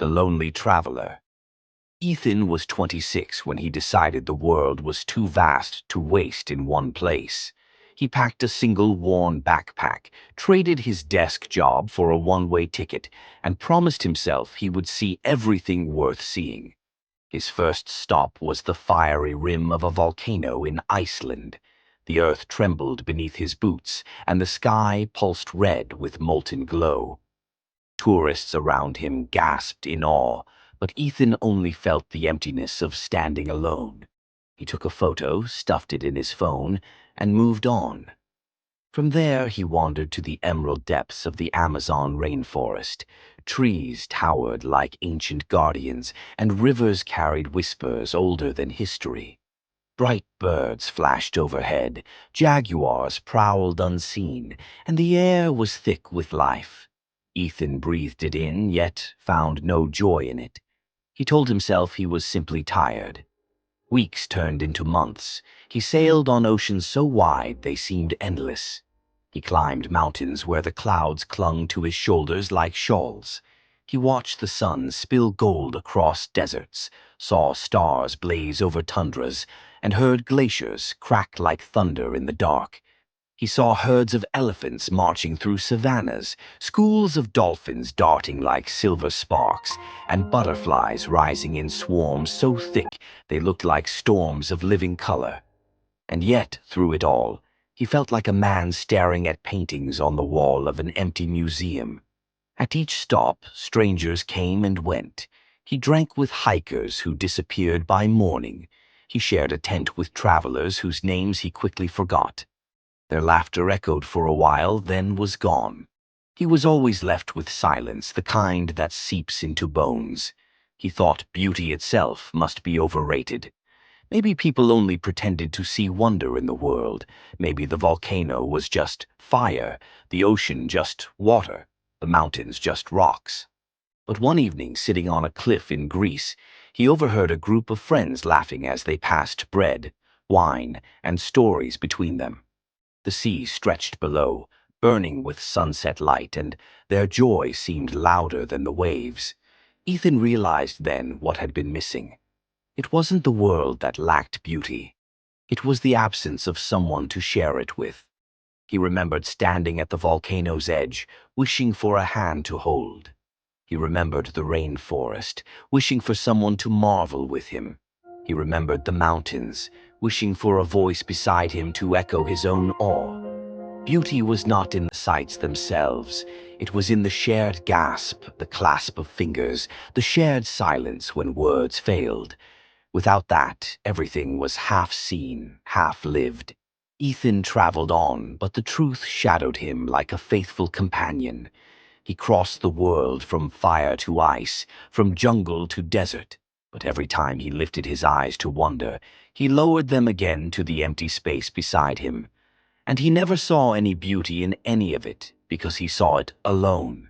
The Lonely Traveler. Ethan was 26 when he decided the world was too vast to waste in one place. He packed a single worn backpack, traded his desk job for a one-way ticket, and promised himself he would see everything worth seeing. His first stop was the fiery rim of a volcano in Iceland. The earth trembled beneath his boots, and the sky pulsed red with molten glow. Tourists around him gasped in awe, but Ethan only felt the emptiness of standing alone. He took a photo, stuffed it in his phone, and moved on. From there, he wandered to the emerald depths of the Amazon rainforest. Trees towered like ancient guardians, and rivers carried whispers older than history. Bright birds flashed overhead, jaguars prowled unseen, and the air was thick with life. Ethan breathed it in, yet found no joy in it. He told himself he was simply tired. Weeks turned into months. He sailed on oceans so wide they seemed endless. He climbed mountains where the clouds clung to his shoulders like shawls. He watched the sun spill gold across deserts, saw stars blaze over tundras, and heard glaciers crack like thunder in the dark. He saw herds of elephants marching through savannas, schools of dolphins darting like silver sparks, and butterflies rising in swarms so thick they looked like storms of living color. And yet, through it all, he felt like a man staring at paintings on the wall of an empty museum. At each stop, strangers came and went. He drank with hikers who disappeared by morning. He shared a tent with travelers whose names he quickly forgot. Their laughter echoed for a while, then was gone. He was always left with silence, the kind that seeps into bones. He thought beauty itself must be overrated. Maybe people only pretended to see wonder in the world. Maybe the volcano was just fire, the ocean just water, the mountains just rocks. But one evening, sitting on a cliff in Greece, he overheard a group of friends laughing as they passed bread, wine, and stories between them. The sea stretched below, burning with sunset light, and their joy seemed louder than the waves. Ethan realized then what had been missing. It wasn't the world that lacked beauty. It was the absence of someone to share it with. He remembered standing at the volcano's edge, wishing for a hand to hold. He remembered the rainforest, wishing for someone to marvel with him. He remembered the mountains, wishing for a voice beside him to echo his own awe. Beauty was not in the sights themselves. It was in the shared gasp, the clasp of fingers, the shared silence when words failed. Without that, everything was half seen, half lived. Ethan traveled on, but the truth shadowed him like a faithful companion. He crossed the world from fire to ice, from jungle to desert, but every time he lifted his eyes to wonder, he lowered them again to the empty space beside him. And he never saw any beauty in any of it because he saw it alone.